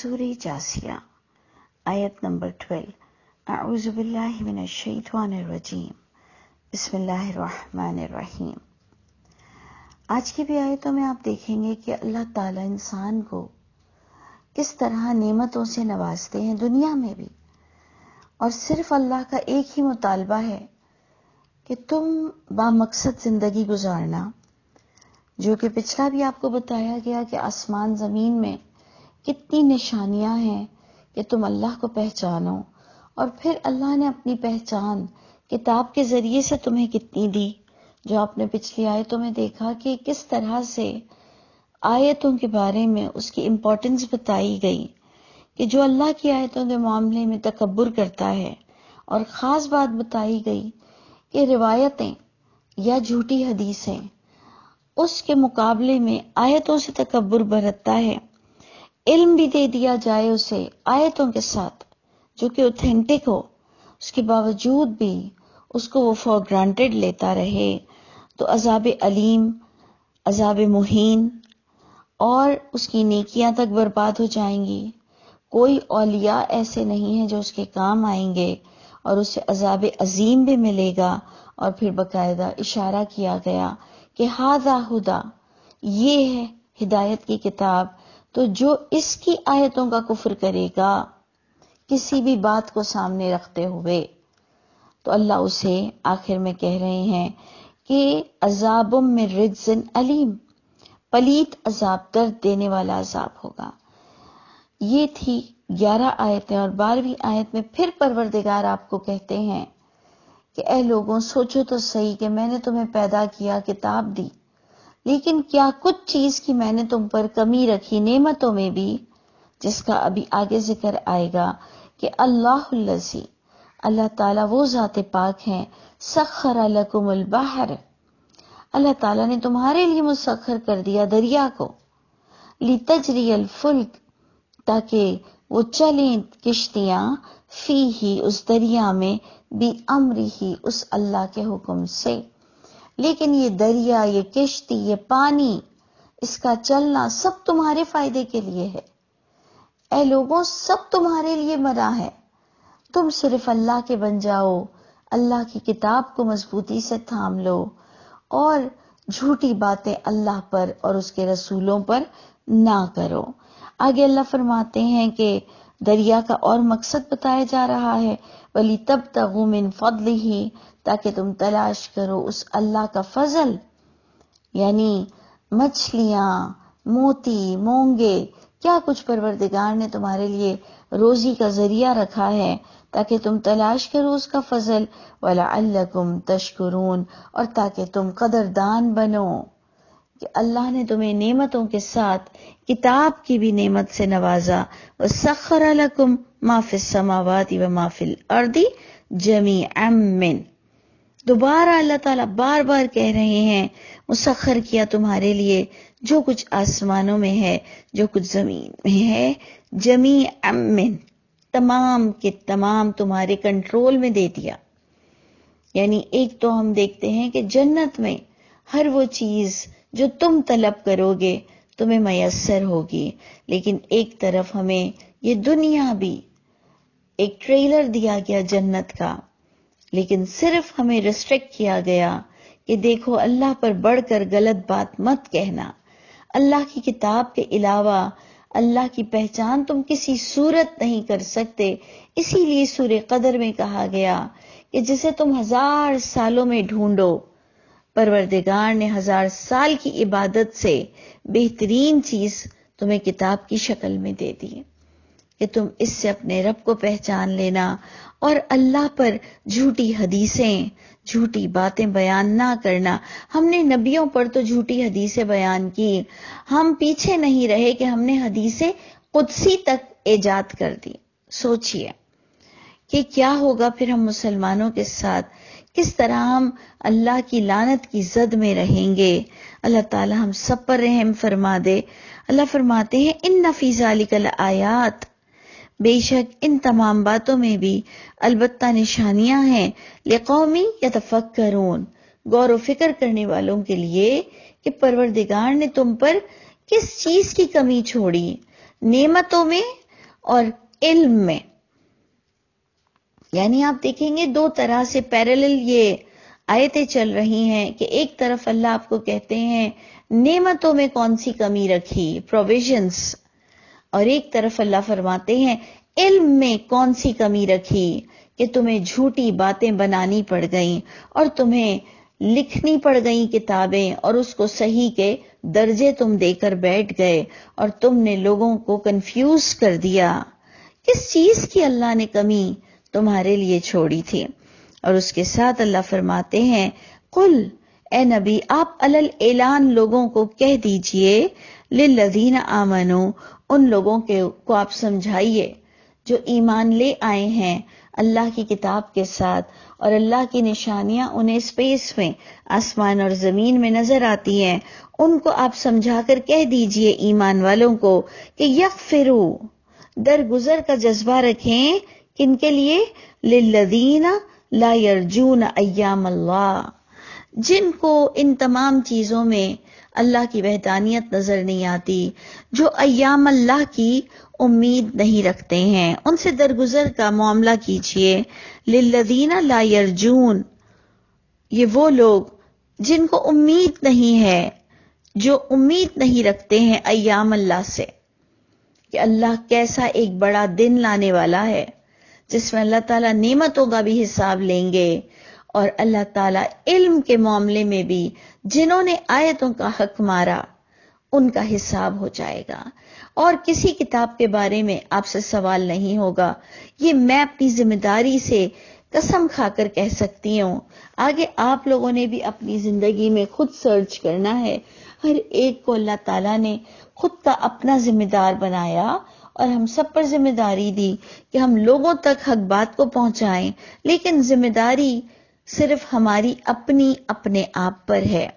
سورہ جاسیہ آیت نمبر 12۔ اعوذ باللہ من الشیطان الرجیم، بسم اللہ الرحمن الرحیم۔ آج کی بھی آیتوں میں آپ دیکھیں گے کہ اللہ تعالیٰ انسان کو کس طرح نعمتوں سے نوازتے ہیں دنیا میں بھی، اور صرف اللہ کا ایک ہی مطالبہ ہے کہ تم بامقصد زندگی گزارنا، جو کہ پچھلا بھی آپ کو بتایا گیا کہ آسمان زمین میں کتنی نشانیاں ہیں کہ تم اللہ کو پہچانو، اور پھر اللہ نے اپنی پہچان کتاب کے ذریعے سے تمہیں کتنی دی، جو آپ نے پچھلی آیتوں میں دیکھا کہ کس طرح سے آیتوں کے بارے میں اس کی امپورٹنس بتائی گئی کہ جو اللہ کی آیتوں کے معاملے میں تکبر کرتا ہے، اور خاص بات بتائی گئی کہ روایتیں یا جھوٹی حدیثیں اس کے مقابلے میں آیتوں سے تکبر برتتا ہے۔ علم بھی دے دیا جائے اسے آیتوں کے ساتھ جو کہ اوتھینٹک ہو، اس کے باوجود بھی اس کو وہ فار گرانٹیڈ لیتا رہے تو عذاب علیم، عذاب مہین، اور اس کی نیکیاں تک برباد ہو جائیں گی۔ کوئی اولیاء ایسے نہیں ہیں جو اس کے کام آئیں گے، اور اسے عذاب عظیم بھی ملے گا۔ اور پھر باقاعدہ اشارہ کیا گیا کہ ھذا ھدی، یہ ہے ہدایت کی کتاب، تو جو اس کی آیتوں کا کفر کرے گا کسی بھی بات کو سامنے رکھتے ہوئے، تو اللہ اسے آخر میں کہہ رہے ہیں کہ عذاب من رجز علیم، پلیت عذاب، درد دینے والا عذاب ہوگا۔ یہ تھی 11 آیتیں، اور 12ویں آیت میں پھر پروردگار آپ کو کہتے ہیں کہ اے لوگوں، سوچو تو صحیح کہ میں نے تمہیں پیدا کیا، کتاب دی، لیکن کیا کچھ چیز کی میں نے تم پر کمی رکھی نعمتوں میں بھی، جس کا ابھی آگے ذکر آئے گا کہ اللہ الذی، اللہ تعالیٰ وہ ذات پاک ہیں، سخر لکم البحر، اللہ تعالیٰ نے تمہارے لیے مسخر کر دیا دریا کو، لتجری الفلک، تاکہ وہ چلیں کشتیاں، فیہ، اس دریا میں، بِأَمْرِهِ، اس اللہ کے حکم سے۔ لیکن یہ دریا، یہ کشتی، یہ پانی، اس کا چلنا سب تمہارے فائدے کے لیے ہے۔ اے لوگوں، سب تمہارے لیے بنا ہے، تم صرف اللہ کے بن جاؤ، اللہ کی کتاب کو مضبوطی سے تھام لو، اور جھوٹی باتیں اللہ پر اور اس کے رسولوں پر نہ کرو۔ آگے اللہ فرماتے ہیں کہ دریا کا اور مقصد بتایا جا رہا ہے، وَلِتَبْتَغُوا مِن فَضْلِهِ، تاکہ تم تلاش کرو اس اللہ کا فضل، یعنی مچھلیاں، موتی، مونگے، کیا کچھ پروردگار نے تمہارے لیے روزی کا ذریعہ رکھا ہے، تاکہ تم تلاش کرو اس کا فضل، وَلَعَلَّكُمْ تَشْكُرُونَ، اور تاکہ تم قدردان بنو کہ اللہ نے تمہیں نعمتوں کے ساتھ کتاب کی بھی نعمت سے نوازا۔ وَسَخَّرَ لَكُمْ مَا فِي السَّمَاوَاتِ وَمَا فِي الْأَرْضِ جَمِيعًا مِّنْهُ، دوبارہ اللہ تعالیٰ بار بار کہہ رہے ہیں مسخر کیا تمہارے لیے جو کچھ آسمانوں میں ہے، جو کچھ زمین میں ہے، جمیعا من، تمام کے تمام تمہارے کنٹرول میں دے دیا۔ یعنی ایک تو ہم دیکھتے ہیں کہ جنت میں ہر وہ چیز جو تم طلب کرو گے تمہیں میسر ہوگی، لیکن ایک طرف ہمیں یہ دنیا بھی ایک ٹریلر دیا گیا جنت کا، لیکن صرف ہمیں ریسٹرکٹ کیا گیا کہ دیکھو اللہ پر بڑھ کر غلط بات مت کہنا، اللہ کی کتاب کے علاوہ اللہ کی پہچان تم کسی صورت نہیں کر سکتے۔ اسی لیے سورہ قدر میں کہا گیا کہ جسے تم 1000 سالوں میں ڈھونڈو، پروردگار نے 1000 سال کی عبادت سے بہترین چیز تمہیں کتاب کی شکل میں دے دی کہ تم اس سے اپنے رب کو پہچان لینا، اور اللہ پر جھوٹی حدیثیں، جھوٹی باتیں بیان نہ کرنا۔ ہم نے نبیوں پر تو جھوٹی حدیثیں بیان کی، ہم پیچھے نہیں رہے کہ ہم نے حدیثیں قدسی تک ایجاد کر دی۔ سوچئے کہ کیا ہوگا پھر ہم مسلمانوں کے ساتھ، کس طرح ہم اللہ کی لعنت کی زد میں رہیں گے۔ اللہ تعالی ہم سب پر رحم فرما دے۔ اللہ فرماتے ہیں ان فی ذالک لآیات، بے شک ان تمام باتوں میں بھی البتہ نشانیاں ہیں، لقوم یتفکرون، غور و فکر کرنے والوں کے لیے کہ پروردگار نے تم پر کس چیز کی کمی چھوڑی، نعمتوں میں اور علم میں. یعنی آپ دیکھیں گے دو طرح سے پیرالل یہ آیتیں چل رہی ہیں کہ ایک طرف اللہ آپ کو کہتے ہیں نعمتوں میں کون سی کمی رکھی، پروویژنز، اور ایک طرف اللہ فرماتے ہیں علم میں کون سی کمی رکھی کہ تمہیں جھوٹی باتیں بنانی پڑ گئیں اور تمہیں لکھنی پڑ گئیں کتابیں اور اس کو صحیح کے درجے تم دے کر بیٹھ گئے اور تم نے لوگوں کو کنفیوز کر دیا. کس چیز کی اللہ نے کمی تمہارے لیے چھوڑی تھی؟ اور اس کے ساتھ اللہ فرماتے ہیں قل، اے نبی آپ علل اعلان لوگوں کو کہہ دیجئے، للذین آمنوا، ان لوگوں کو آپ سمجھائیے جو ایمان لے آئے ہیں اللہ کی کتاب کے ساتھ، اور اللہ کی نشانیاں انہیں اسپیس میں، آسمان اور زمین میں نظر آتی ہیں. ان کو آپ سمجھا کر کہہ دیجئے ایمان والوں کو کہ یغفروا، درگزر کا جذبہ رکھیں. کن کے لیے؟ للذین لا یرجون ایام اللہ، جن کو ان تمام چیزوں میں اللہ کی وحدانیت نظر نہیں آتی، جو ایام اللہ کی امید نہیں رکھتے ہیں، ان سے درگزر کا معاملہ کیجئے. للذین لا یرجون، یہ وہ لوگ جن کو امید نہیں ہے، جو امید نہیں رکھتے ہیں ایام اللہ سے، کہ اللہ کیسا ایک بڑا دن لانے والا ہے جس میں اللہ تعالیٰ نعمتوں کا بھی حساب لیں گے، اور اللہ تعالیٰ علم کے معاملے میں بھی جنہوں نے آیتوں کا حق مارا ان کا حساب ہو جائے گا، اور کسی کتاب کے بارے میں آپ سے سوال نہیں ہوگا. یہ میں اپنی ذمہ داری سے قسم کھا کر کہہ سکتی ہوں. آگے آپ لوگوں نے بھی اپنی زندگی میں خود سرچ کرنا ہے. ہر ایک کو اللہ تعالیٰ نے خود کا اپنا ذمہ دار بنایا اور ہم سب پر ذمہ داری دی کہ ہم لوگوں تک حق بات کو پہنچائیں، لیکن ذمہ داری صرف ہماری اپنی اپنے آپ پر ہے.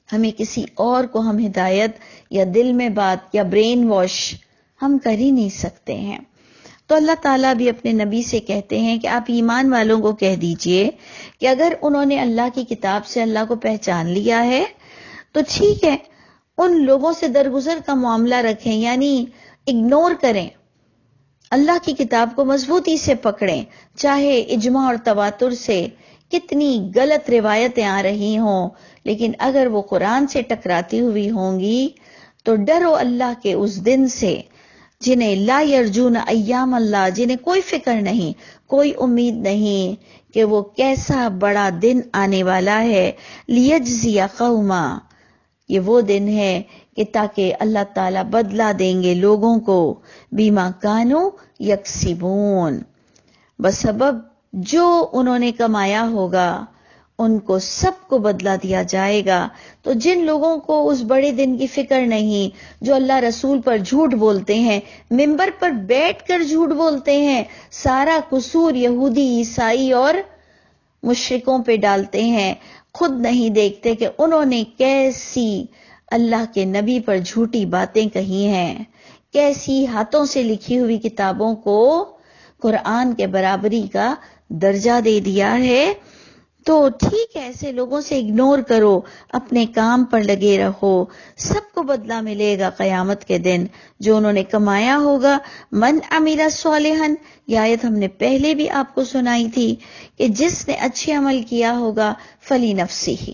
ہمیں کسی اور کو ہم ہدایت یا دل میں بات یا برین واش ہم کر ہی نہیں سکتے ہیں. تو اللہ تعالیٰ بھی اپنے نبی سے کہتے ہیں کہ آپ ایمان والوں کو کہہ دیجئے کہ اگر انہوں نے اللہ کی کتاب سے اللہ کو پہچان لیا ہے تو ٹھیک ہے، ان لوگوں سے درگزر کا معاملہ رکھیں، یعنی اگنور کریں، اللہ کی کتاب کو مضبوطی سے پکڑیں، چاہے اجماع اور تواتر سے کتنی غلط روایتیں آ رہی ہوں، لیکن اگر وہ قرآن سے ٹکراتی ہوئی ہوں گی تو ڈرو اللہ کے اس دن سے جنہیں لا یرجون ایام اللہ، جنہیں کوئی فکر نہیں، کوئی امید نہیں کہ وہ کیسا بڑا دن آنے والا ہے. لیجزی قوما، یہ وہ دن ہے کہ تاکہ اللہ تعالیٰ بدلہ دیں گے لوگوں کو بیما کانوا یکسبون، بسبب جو انہوں نے کمایا ہوگا ان کو سب کو بدلہ دیا جائے گا. تو جن لوگوں کو اس بڑے دن کی فکر نہیں، جو اللہ رسول پر جھوٹ بولتے ہیں، ممبر پر بیٹھ کر جھوٹ بولتے ہیں، سارا قصور یہودی، عیسائی اور مشرکوں پہ ڈالتے ہیں، خود نہیں دیکھتے کہ انہوں نے کیسی اللہ کے نبی پر جھوٹی باتیں کہی ہیں، کیسی ہاتھوں سے لکھی ہوئی کتابوں کو قرآن کے برابری کا درجہ دے دیا ہے. تو ٹھیک ہے، ایسے لوگوں سے اگنور کرو، اپنے کام پر لگے رہو، سب کو بدلہ ملے گا قیامت کے دن جو انہوں نے کمایا ہوگا. من عمل صالحا، یہ آیت ہم نے پہلے بھی آپ کو سنائی تھی کہ جس نے اچھے عمل کیا ہوگا فلی نفسی ہی،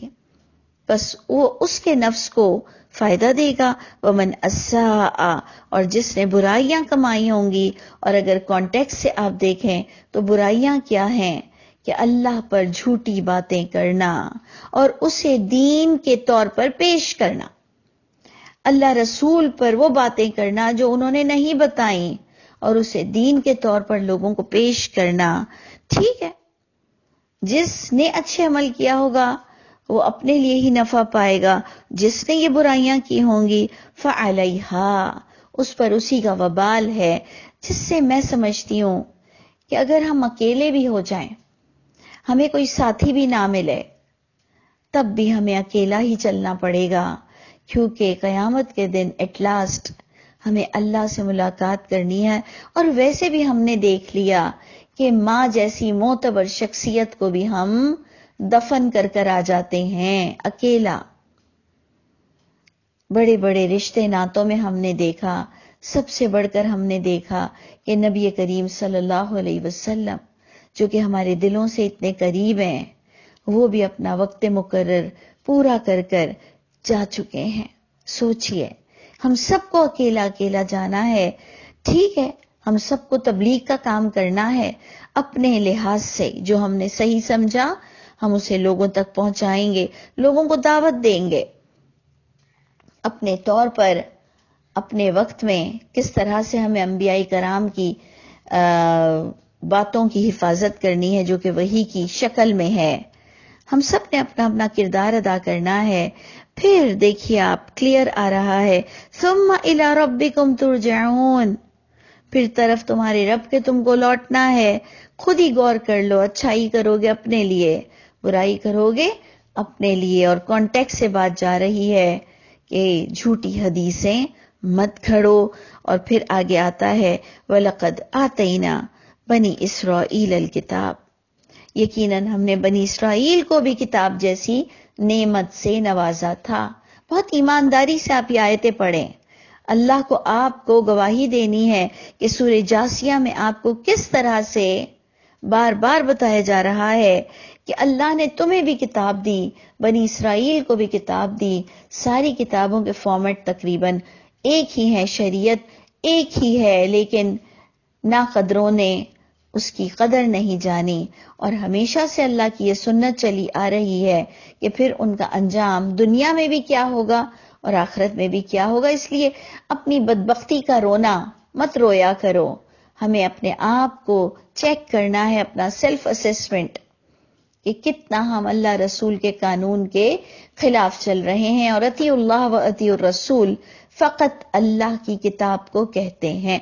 بس وہ اس کے نفس کو فائدہ دے گا. ومن اساء، اور جس نے برائیاں کمائی ہوں گی. اور اگر کانٹیکسٹ سے آپ دیکھیں تو برائیاں کیا ہیں کہ اللہ پر جھوٹی باتیں کرنا اور اسے دین کے طور پر پیش کرنا، اللہ رسول پر وہ باتیں کرنا جو انہوں نے نہیں بتائیں اور اسے دین کے طور پر لوگوں کو پیش کرنا. ٹھیک ہے، جس نے اچھے عمل کیا ہوگا وہ اپنے لیے ہی نفع پائے گا، جس نے یہ برائیاں کی ہوں گی فعلیہا، اس پر اسی کا وبال ہے. جس سے میں سمجھتی ہوں کہ اگر ہم اکیلے بھی ہو جائیں، ہمیں کوئی ساتھی بھی نہ ملے، تب بھی ہمیں اکیلا ہی چلنا پڑے گا، کیونکہ قیامت کے دن ایٹ لاسٹ ہمیں اللہ سے ملاقات کرنی ہے. اور ویسے بھی ہم نے دیکھ لیا کہ ماں جیسی معتبر شخصیت کو بھی ہم دفن کر کر آ جاتے ہیں اکیلا. بڑے بڑے رشتے ناتوں میں ہم نے دیکھا سب سے بڑھ کر ہم نے دیکھا کہ نبی کریم صلی اللہ علیہ وسلم جو کہ ہمارے دلوں سے اتنے قریب ہیں، وہ بھی اپنا وقت مقرر پورا کر کر جا چکے ہیں۔ سوچئے، ہم سب کو اکیلا اکیلا جانا ہے، ٹھیک ہے، ہم سب کو تبلیغ کا کام کرنا ہے، اپنے لحاظ سے جو ہم نے صحیح سمجھا ہم اسے لوگوں تک پہنچائیں گے، لوگوں کو دعوت دیں گے۔ اپنے طور پر اپنے وقت میں کس طرح سے ہمیں انبیاء کرام کی باتوں کی حفاظت کرنی ہے جو کہ وحی کی شکل میں ہے، ہم سب نے اپنا اپنا کردار ادا کرنا ہے۔ پھر دیکھیے آپ، کلیئر آ رہا ہے، ثم الی ربکم ترجعون، پھر طرف تمہارے رب کے تم کو لوٹنا ہے۔ خود ہی غور کر لو، اچھائی کرو گے اپنے لیے، برائی کرو گے اپنے لیے۔ اور کانٹیکٹ سے بات جا رہی ہے کہ جھوٹی حدیثیں مت کھڑو۔ اور پھر آگے آتا ہے وَلَقَدْ آتَيْنَا بنی اسرائیل الکتاب، یقیناً ہم نے بنی اسرائیل کو بھی کتاب جیسی نعمت سے نوازا تھا۔ بہت ایمانداری سے آپ یہ آیتیں پڑھیں، اللہ کو آپ کو گواہی دینی ہے کہ سورہ جاسیہ میں آپ کو کس طرح سے بار بار بتایا جا رہا ہے کہ اللہ نے تمہیں بھی کتاب دی، بنی اسرائیل کو بھی کتاب دی۔ ساری کتابوں کے فارمیٹ تقریباً ایک ہی ہے، شریعت ایک ہی ہے، لیکن ناقدروں نے اس کی قدر نہیں جانی، اور ہمیشہ سے اللہ کی یہ سنت چلی آ رہی ہے کہ پھر ان کا انجام دنیا میں بھی کیا ہوگا اور آخرت میں بھی کیا ہوگا۔ اس لیے اپنی بدبختی کا رونا مت رویا کرو، ہمیں اپنے آپ کو چیک کرنا ہے، اپنا سیلف اسیسمنٹ کہ کتنا ہم اللہ رسول کے قانون کے خلاف چل رہے ہیں۔ اور اطیع اللہ و اطیع الرسول فقط اللہ کی کتاب کو کہتے ہیں۔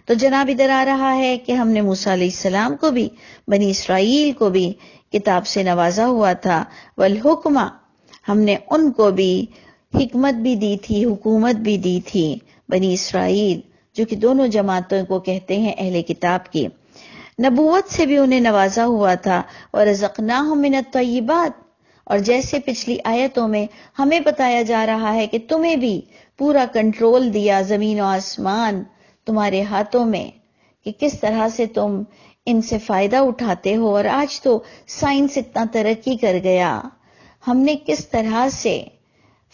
تو جناب ادھر آ رہا ہے کہ ہم نے موسیٰ علیہ السلام کو بھی، بنی اسرائیل کو بھی کتاب سے نوازا ہوا تھا، والحکمہ، ہم نے ان کو بھی حکمت بھی دی تھی، حکومت بھی دی تھی، بنی اسرائیل جو کہ دونوں جماعتوں کو کہتے ہیں اہل کتاب کی، نبوت سے بھی انہیں نوازا ہوا تھا، ورزقناہم من الطیبات، اور جیسے پچھلی آیتوں میں ہمیں بتایا جا رہا ہے کہ تمہیں بھی پورا کنٹرول دیا، زمین و آسمان تمہارے ہاتھوں میں، کہ کس طرح سے تم ان سے فائدہ اٹھاتے ہو۔ اور آج تو سائنس اتنا ترقی کر گیا، ہم نے کس طرح سے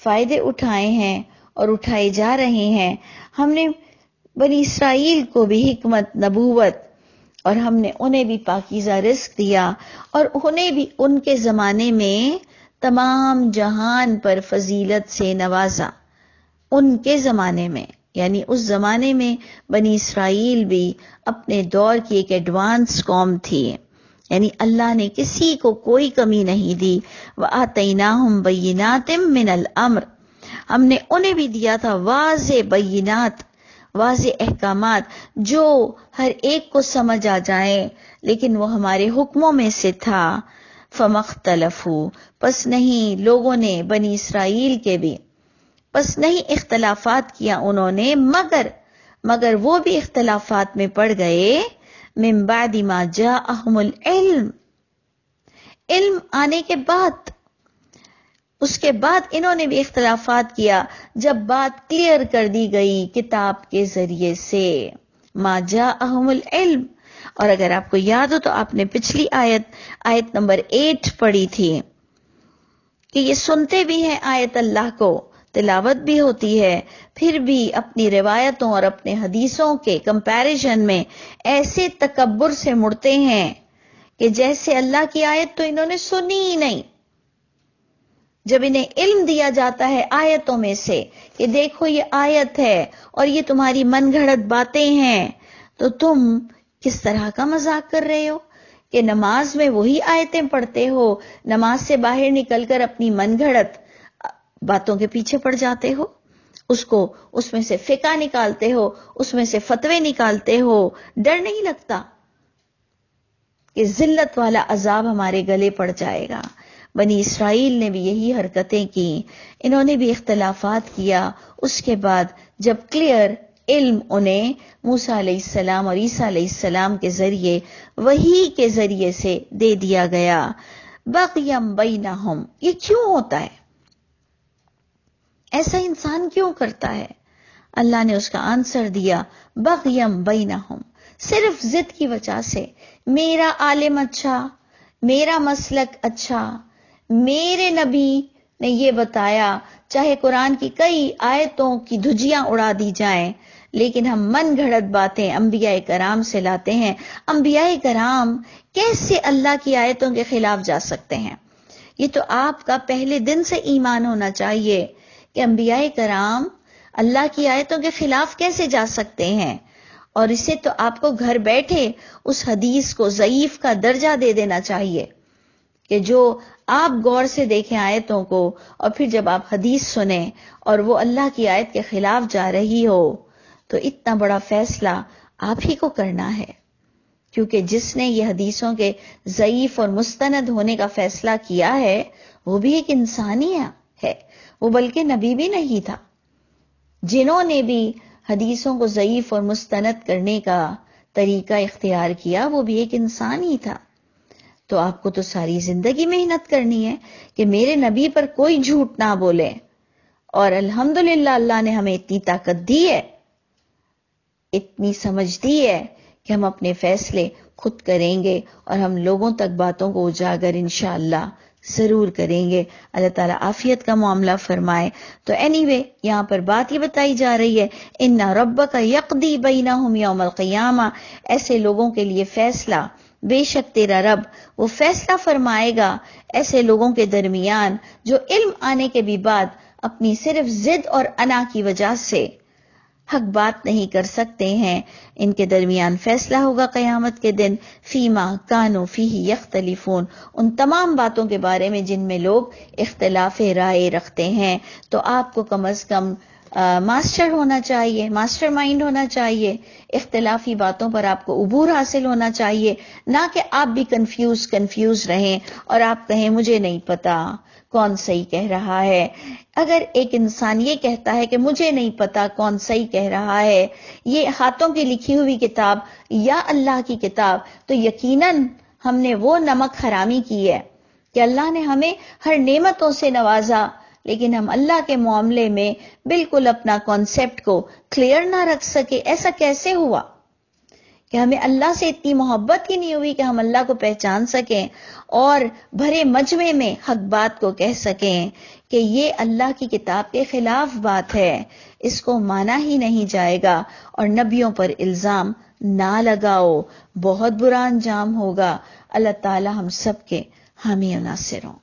فائدے اٹھائے ہیں اور اٹھائے جا رہے ہیں۔ ہم نے بنی اسرائیل کو بھی حکمت، نبوت، اور ہم نے انہیں بھی پاکیزہ رزق دیا، اور انہیں بھی ان کے زمانے میں تمام جہان پر فضیلت سے نوازا۔ ان کے زمانے میں، یعنی اس زمانے میں بنی اسرائیل بھی اپنے دور کی ایک ایڈوانس قوم تھی، یعنی اللہ نے کسی کو کوئی کمی نہیں دی۔ وَآتَيْنَاهُمْ بَيِّنَاتٍ مِّنَ الْأَمْرِ، ہم نے انہیں بھی دیا تھا واضح بینات، واضح احکامات جو ہر ایک کو سمجھ آ جائیں، لیکن وہ ہمارے حکموں میں سے تھا۔ فَمَخْتَلَفُوا، پس نہیں لوگوں نے، بنی اسرائیل کے بھی پس نہیں اختلافات کیا انہوں نے، مگر وہ بھی اختلافات میں پڑ گئے، من بعد ما جاءہم العلم، علم آنے کے بعد، اس کے بعد انہوں نے بھی اختلافات کیا جب بات کلیئر کر دی گئی کتاب کے ذریعے سے، ما جاءہم العلم۔ اور اگر آپ کو یاد ہو تو آپ نے پچھلی آیت نمبر 8 پڑھی تھی کہ یہ سنتے بھی ہیں آیت اللہ کو، تلاوت بھی ہوتی ہے، پھر بھی اپنی روایتوں اور اپنے حدیثوں کے کمپیریزن میں ایسے تکبر سے مڑتے ہیں کہ جیسے اللہ کی آیت تو انہوں نے سنی ہی نہیں۔ جب انہیں علم دیا جاتا ہے آیتوں میں سے کہ دیکھو یہ آیت ہے اور یہ تمہاری من گھڑت باتیں ہیں، تو تم کس طرح کا مذاق کر رہے ہو کہ نماز میں وہی آیتیں پڑھتے ہو، نماز سے باہر نکل کر اپنی من گھڑت باتوں کے پیچھے پڑ جاتے ہو، اس میں سے فقہ نکالتے ہو، اس میں سے فتوے نکالتے ہو۔ ڈر نہیں لگتا کہ ذلت والا عذاب ہمارے گلے پڑ جائے گا؟ بنی اسرائیل نے بھی یہی حرکتیں کی، انہوں نے بھی اختلافات کیا۔ اس کے بعد جب کلیئر علم انہیں موسیٰ علیہ السلام اور عیسیٰ علیہ السلام کے ذریعے، وحی کے ذریعے سے دے دیا گیا، بغیم بینہم، یہ کیوں ہوتا ہے؟ ایسا انسان کیوں کرتا ہے؟ اللہ نے اس کا آنسر دیا بغیم بینہم، صرف ضد کی وجہ سے، میرا عالم اچھا، میرا مسلک اچھا، میرے نبی نے یہ بتایا، چاہے قرآن کی کئی آیتوں کی دھجیاں اڑا دی جائیں، لیکن ہم من گھڑت باتیں انبیاء کرام سے لاتے ہیں۔ انبیاء کرام کیسے اللہ کی آیتوں کے خلاف جا سکتے ہیں؟ یہ تو آپ کا پہلے دن سے ایمان ہونا چاہیے کہ انبیاء کرام اللہ کی آیتوں کے خلاف کیسے جا سکتے ہیں، اور اسے تو آپ کو گھر بیٹھے اس حدیث کو ضعیف کا درجہ دے دینا چاہیے کہ جو آپ غور سے دیکھیں آیتوں کو، اور پھر جب آپ حدیث سنیں اور وہ اللہ کی آیت کے خلاف جا رہی ہو تو اتنا بڑا فیصلہ آپ ہی کو کرنا ہے، کیونکہ جس نے یہ حدیثوں کے ضعیف اور مستند ہونے کا فیصلہ کیا ہے وہ بھی ایک انسانی ہے، وہ بلکہ نبی بھی نہیں تھا۔ جنہوں نے بھی حدیثوں کو ضعیف اور مستند کرنے کا طریقہ اختیار کیا وہ بھی ایک انسان ہی تھا۔ تو آپ کو تو ساری زندگی محنت کرنی ہے کہ میرے نبی پر کوئی جھوٹ نہ بولے، اور الحمدللہ اللہ نے ہمیں اتنی طاقت دی ہے، اتنی سمجھ دی ہے کہ ہم اپنے فیصلے خود کریں گے، اور ہم لوگوں تک باتوں کو اجاگر انشاءاللہ ضرور کریں گے۔ اللہ تعالیٰ عافیت کا معاملہ فرمائے۔ تو یہاں پر بات یہ بتائی جا رہی ہے، ان ربک یقضی بینہم یوم القیامہ، ایسے لوگوں کے لیے فیصلہ، بے شک تیرا رب وہ فیصلہ فرمائے گا ایسے لوگوں کے درمیان جو علم آنے کے بھی بعد اپنی صرف ضد اور انا کی وجہ سے حق بات نہیں کر سکتے ہیں، ان کے درمیان فیصلہ ہوگا قیامت کے دن، فیما کانوا فیہ یختلفون، ان تمام باتوں کے بارے میں جن میں لوگ اختلاف رائے رکھتے ہیں۔ تو آپ کو کم از کم ماسٹر ہونا چاہیے، ماسٹر مائنڈ ہونا چاہیے، اختلافی باتوں پر آپ کو عبور حاصل ہونا چاہیے، نہ کہ آپ بھی کنفیوز رہیں اور آپ کہیں مجھے نہیں پتا کون صحیح کہہ رہا ہے۔ اگر ایک انسان یہ کہتا ہے کہ مجھے نہیں پتا کون صحیح کہہ رہا ہے، یہ ہاتھوں کی لکھی ہوئی کتاب یا اللہ کی کتاب، تو یقیناً ہم نے وہ نمک حرامی کی ہے کہ اللہ نے ہمیں ہر نعمتوں سے نوازا، لیکن ہم اللہ کے معاملے میں بالکل اپنا کانسیپٹ کو کلیئر نہ رکھ سکے۔ ایسا کیسے ہوا کہ ہمیں اللہ سے اتنی محبت ہی نہیں ہوئی کہ ہم اللہ کو پہچان سکیں اور بھرے مجمع میں حق بات کو کہہ سکیں کہ یہ اللہ کی کتاب کے خلاف بات ہے، اس کو مانا ہی نہیں جائے گا، اور نبیوں پر الزام نہ لگاؤ، بہت برا انجام ہوگا۔ اللہ تعالی ہم سب کے حامی و ناصر ہوں۔